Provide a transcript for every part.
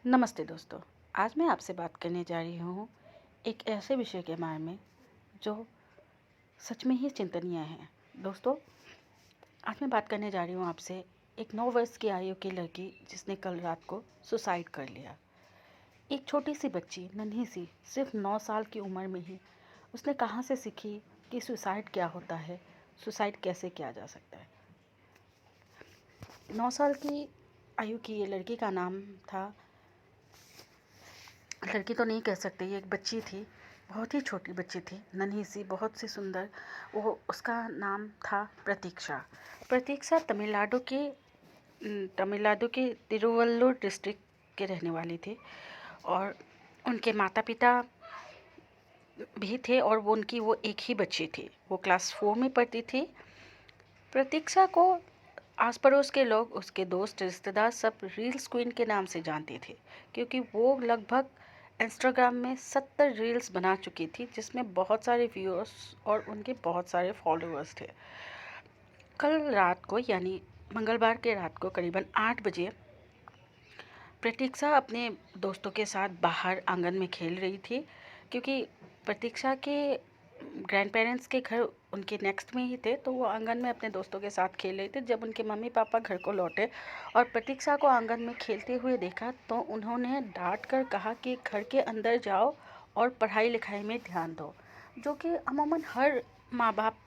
नमस्ते दोस्तों। आज मैं आपसे बात करने जा रही हूँ एक ऐसे विषय के बारे में जो सच में ही चिंतनीय है। दोस्तों, आज मैं बात करने जा रही हूँ आपसे एक 9 वर्ष की आयु की लड़की जिसने कल रात को सुसाइड कर लिया। एक छोटी सी बच्ची, नन्ही सी, सिर्फ 9 साल की उम्र में ही उसने कहाँ से सीखी कि सुसाइड क्या होता है, सुसाइड कैसे किया जा सकता है। 9 साल की आयु की ये लड़की का नाम था, लड़की तो नहीं कह सकते, ये एक बच्ची थी, बहुत ही छोटी बच्ची थी, नन्ही सी, बहुत सी सुंदर। वो उसका नाम था प्रतीक्षा। प्रतीक्षा तमिलनाडु के तिरुवल्लुर डिस्ट्रिक्ट के रहने वाली थी और उनके माता पिता भी थे और वो एक ही बच्ची थी। वो क्लास 4 में पढ़ती थी। प्रतीक्षा को आस पड़ोस के लोग, उसके दोस्त, रिश्तेदार सब रील्स क्वीन के नाम से जानते थे, क्योंकि वो लगभग इंस्टाग्राम में 70 रील्स बना चुकी थी, जिसमें बहुत सारे व्यूअर्स और उनके बहुत सारे फॉलोअर्स थे। कल रात को, यानी मंगलवार के रात को करीबन 8 बजे प्रतीक्षा अपने दोस्तों के साथ बाहर आंगन में खेल रही थी, क्योंकि प्रतीक्षा के ग्रैंड पेरेंट्स के घर उनके नेक्स्ट में ही थे, तो वो आंगन में अपने दोस्तों के साथ खेल रहे थे। जब उनके मम्मी पापा घर को लौटे और प्रतीक्षा को आंगन में खेलते हुए देखा, तो उन्होंने डांट कर कहा कि घर के अंदर जाओ और पढ़ाई लिखाई में ध्यान दो, जो कि अमूमन हर माँ बाप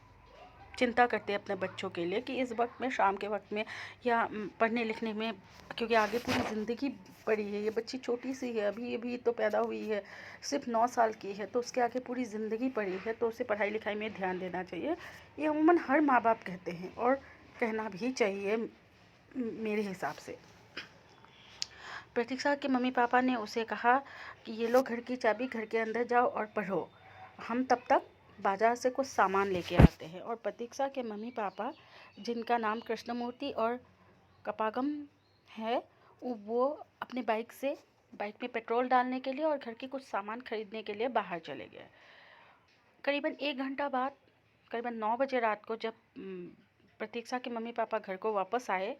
चिंता करते हैं अपने बच्चों के लिए कि इस वक्त में, शाम के वक्त में या पढ़ने लिखने में, क्योंकि आगे पूरी ज़िंदगी पड़ी है। ये बच्ची छोटी सी है, अभी तो पैदा हुई है, सिर्फ 9 साल की है, तो उसके आगे पूरी ज़िंदगी पड़ी है, तो उसे पढ़ाई लिखाई में ध्यान देना चाहिए। ये अमूमन हर माँ बाप कहते हैं और कहना भी चाहिए मेरे हिसाब से। प्रतीक्षा के मम्मी पापा ने उसे कहा कि ये लो घर की चाबी, घर के अंदर जाओ और पढ़ो, हम तब तक बाजार से कुछ सामान लेके आते हैं। और प्रतीक्षा के मम्मी पापा, जिनका नाम कृष्णमूर्ति और कपागम है, वो अपने बाइक में पेट्रोल डालने के लिए और घर के कुछ सामान खरीदने के लिए बाहर चले गए। करीबन 1 घंटा बाद, करीबन 9 बजे रात को, जब प्रतीक्षा के मम्मी पापा घर को वापस आए,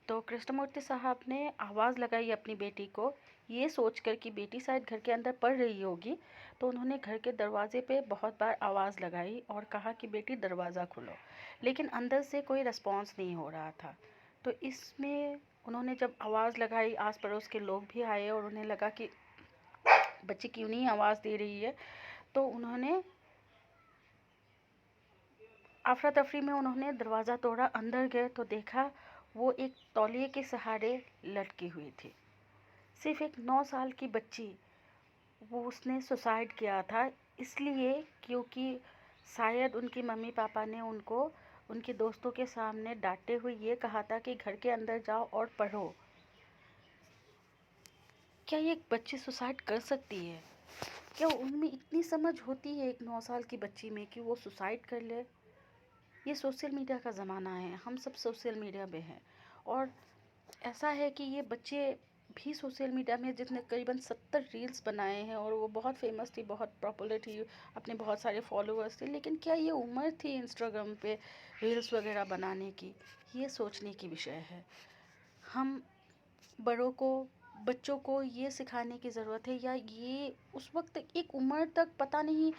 तो कृष्णमूर्ति साहब ने आवाज़ लगाई अपनी बेटी को, ये सोचकर कि बेटी शायद घर के अंदर पढ़ रही होगी। तो उन्होंने घर के दरवाजे पे बहुत बार आवाज़ लगाई और कहा कि बेटी दरवाज़ा खोलो, लेकिन अंदर से कोई रिस्पॉन्स नहीं हो रहा था। तो इसमें उन्होंने जब आवाज़ लगाई, आस पड़ोस के लोग भी आए और उन्हें लगा कि बच्ची क्यों नहीं आवाज़ दे रही है, तो उन्होंने अफरा तफरी में उन्होंने दरवाज़ा तोड़ा, अंदर गए तो देखा वो एक तौलिए के सहारे लटकी हुई थी। सिर्फ एक 9 साल की बच्ची, वो उसने सुसाइड किया था इसलिए क्योंकि शायद उनकी मम्मी पापा ने उनको उनके दोस्तों के सामने डांटते हुए ये कहा था कि घर के अंदर जाओ और पढ़ो। क्या ये एक बच्ची सुसाइड कर सकती है? क्या उनमें इतनी समझ होती है एक 9 साल की बच्ची में कि वो सुसाइड कर ले? ये सोशल मीडिया का ज़माना है, हम सब सोशल मीडिया पे हैं और ऐसा है कि ये बच्चे भी सोशल मीडिया में, जिसने करीबन 70 रील्स बनाए हैं और वो बहुत फेमस थी, बहुत पॉपुलर थी, अपने बहुत सारे फॉलोअर्स थे, लेकिन क्या ये उम्र थी इंस्टाग्राम पे रील्स वगैरह बनाने की? ये सोचने की विषय है। हम बड़ों को, बच्चों को ये सिखाने की ज़रूरत है, या ये उस वक्त एक उम्र तक पता नहीं,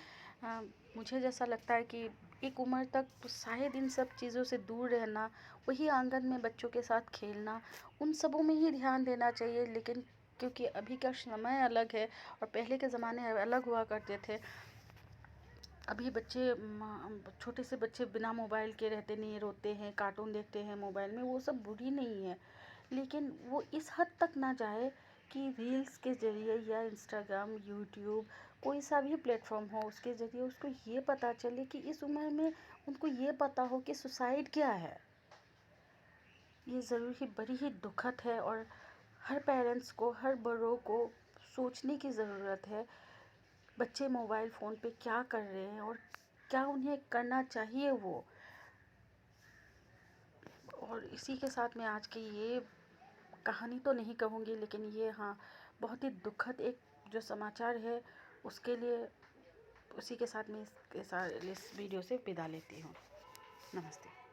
अ, मुझे जैसा लगता है कि एक उम्र तक तो शायद इन सब चीज़ों से दूर रहना, वही आंगन में बच्चों के साथ खेलना, उन सबों में ही ध्यान देना चाहिए। लेकिन क्योंकि अभी का समय अलग है और पहले के ज़माने अलग हुआ करते थे, अभी बच्चे, छोटे से बच्चे बिना मोबाइल के रहते नहीं, रोते हैं, कार्टून देखते हैं मोबाइल में, वो सब बुरी नहीं है, लेकिन वो इस हद तक ना जाए कि रील्स के ज़रिए या इंस्टाग्राम, यूट्यूब, कोई सा भी प्लेटफॉर्म हो, उसके ज़रिए उसको ये पता चले कि इस उम्र में उनको ये पता हो कि सुसाइड क्या है। ये ज़रूर ही बड़ी ही दुखद है और हर पेरेंट्स को, हर बड़ों को सोचने की ज़रूरत है, बच्चे मोबाइल फ़ोन पे क्या कर रहे हैं और क्या उन्हें करना चाहिए वो। और इसी के साथ मैं आज की ये कहानी तो नहीं कहूँगी, लेकिन ये, हाँ, बहुत ही दुखद एक जो समाचार है, उसके लिए, उसी के साथ मैं इस वीडियो से विदा लेती हूँ। नमस्ते।